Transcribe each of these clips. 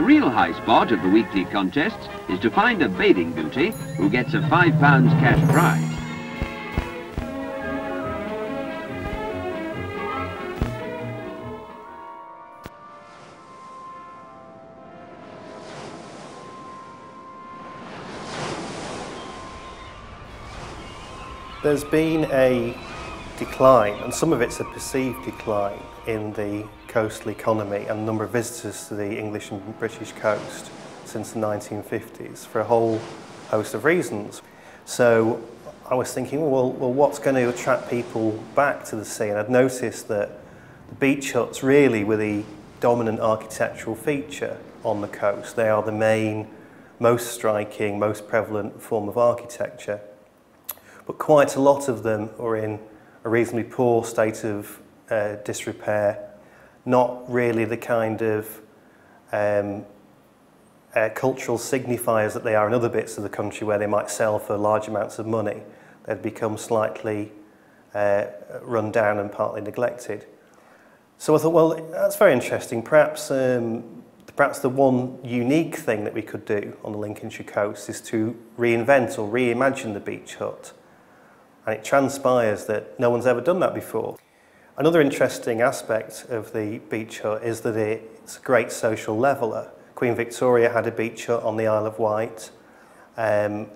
real high spot of the weekly contests is to find a bathing beauty who gets a £5 cash prize. There's been a decline, and some of it's a perceived decline, in the coastal economy and the number of visitors to the English and British coast since the 1950s for a whole host of reasons. So I was thinking, well, what's going to attract people back to the sea? And I'd noticed that the beach huts really were the dominant architectural feature on the coast. They are the main, most striking, most prevalent form of architecture. But quite a lot of them are in a reasonably poor state of disrepair, not really the kind of cultural signifiers that they are in other bits of the country where they might sell for large amounts of money. They've become slightly run down and partly neglected. So I thought, well, that's very interesting. Perhaps the one unique thing that we could do on the Lincolnshire coast is to reinvent or reimagine the beach hut. And it transpires that no one's ever done that before. Another interesting aspect of the beach hut is that it's a great social leveller. Queen Victoria had a beach hut on the Isle of Wight, and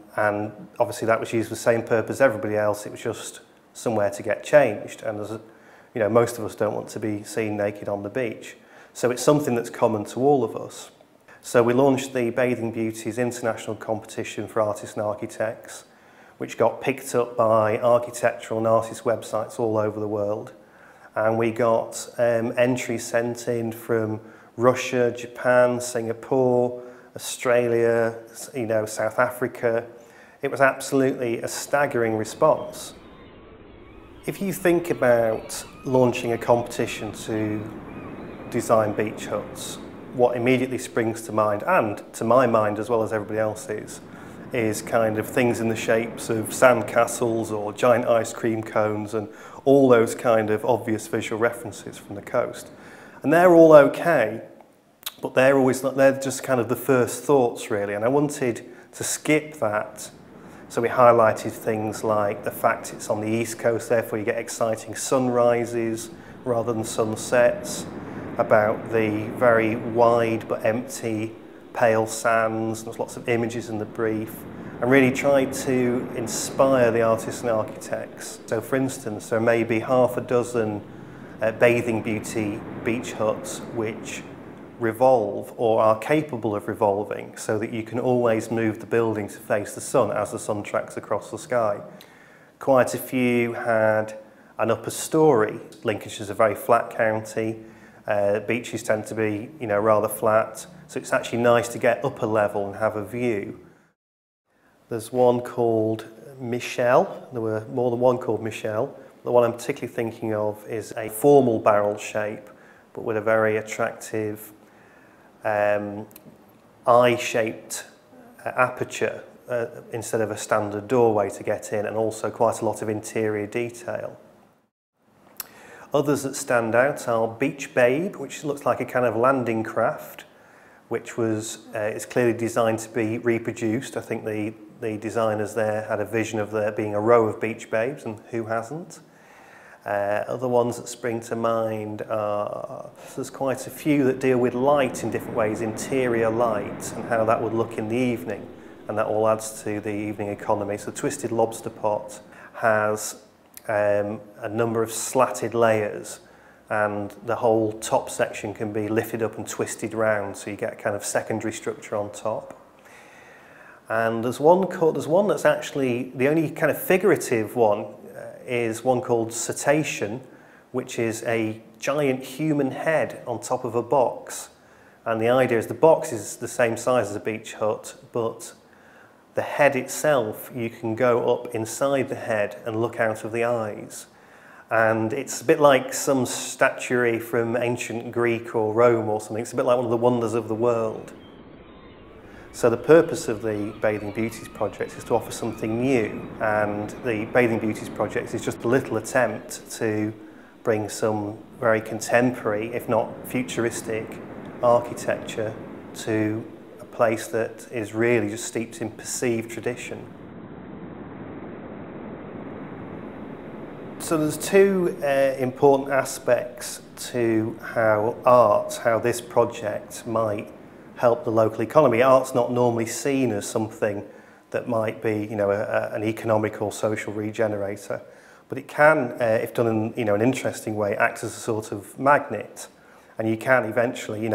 obviously that was used for the same purpose as everybody else. It was just somewhere to get changed, and as you know, most of us don't want to be seen naked on the beach. So it's something that's common to all of us. So we launched the Bathing Beauties International Competition for Artists and Architects, which got picked up by architectural and artist websites all over the world. And we got entries sent in from Russia, Japan, Singapore, Australia, South Africa. It was absolutely a staggering response. If you think about launching a competition to design beach huts, what immediately springs to mind, and to my mind as well as everybody else's, is kind of things in the shapes of sand castles or giant ice cream cones and all those kind of obvious visual references from the coast. And they're all okay, but they're just kind of the first thoughts really, and I wanted to skip that. So we highlighted things like the fact it's on the east coast, therefore you get exciting sunrises rather than sunsets, about the very wide but empty pale sands. There's lots of images in the brief, and really tried to inspire the artists and architects. So for instance, there may be half a dozen bathing beauty beach huts which revolve or are capable of revolving so that you can always move the building to face the sun as the sun tracks across the sky. Quite a few had an upper story. Lincolnshire's a very flat county. Beaches tend to be, rather flat. So it's actually nice to get upper level and have a view. There's one called Michelle. There were more than one called Michelle. The one I'm particularly thinking of is a formal barrel shape, but with a very attractive eye-shaped aperture instead of a standard doorway to get in, and also quite a lot of interior detail. Others that stand out are Beach Babe, which looks like a kind of landing craft, which was is clearly designed to be reproduced. I think the designers there had a vision of there being a row of beach babes, and who hasn't? Other ones that spring to mind are, there's quite a few that deal with light in different ways, interior light, and how that would look in the evening, and that all adds to the evening economy. So Twisted Lobster Pot has a number of slatted layers, and the whole top section can be lifted up and twisted round, so you get a kind of secondary structure on top. And there's one that's actually the only kind of figurative one is one called Cetacean, which is a giant human head on top of a box. And the idea is the box is the same size as a beach hut, but the head itself, you can go up inside the head and look out of the eyes. And it's a bit like some statuary from ancient Greek or Rome or something. It's a bit like one of the wonders of the world. So the purpose of the Bathing Beauties project is to offer something new, and the Bathing Beauties project is just a little attempt to bring some very contemporary, if not futuristic, architecture to a place that is really just steeped in perceived tradition. So there's two important aspects to how this project might help the local economy. Art's not normally seen as something that might be, an economic or social regenerator, but it can, if done in, an interesting way, act as a sort of magnet, and you can eventually,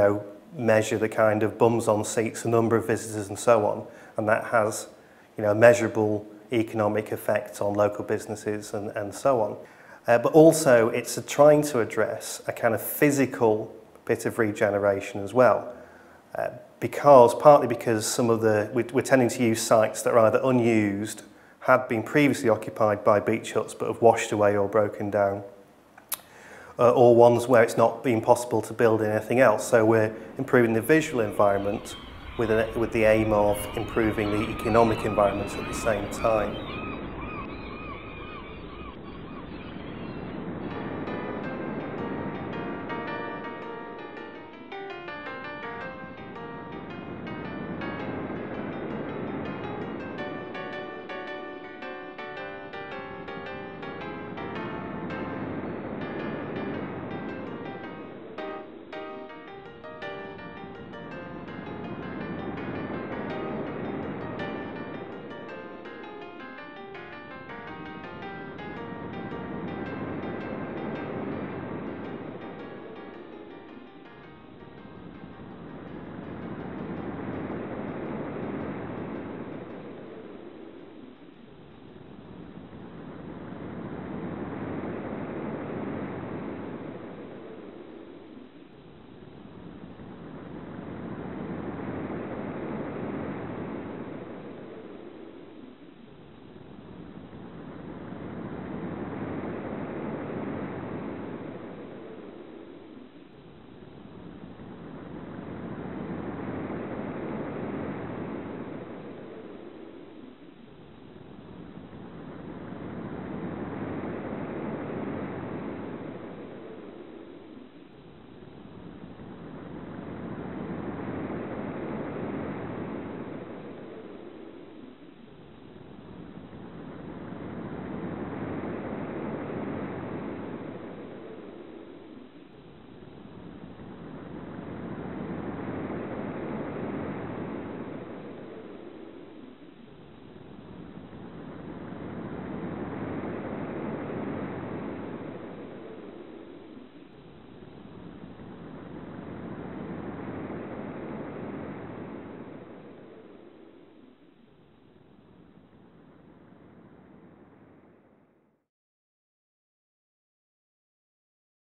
measure the kind of bums on seats, the number of visitors, and so on, and that has, a measurable economic effect on local businesses and so on. But also, it's trying to address a kind of physical bit of regeneration as well. Partly because some of we're tending to use sites that are either unused, had been previously occupied by beach huts but have washed away or broken down, or ones where it's not been possible to build anything else. So we're improving the visual environment with the aim of improving the economic environment at the same time.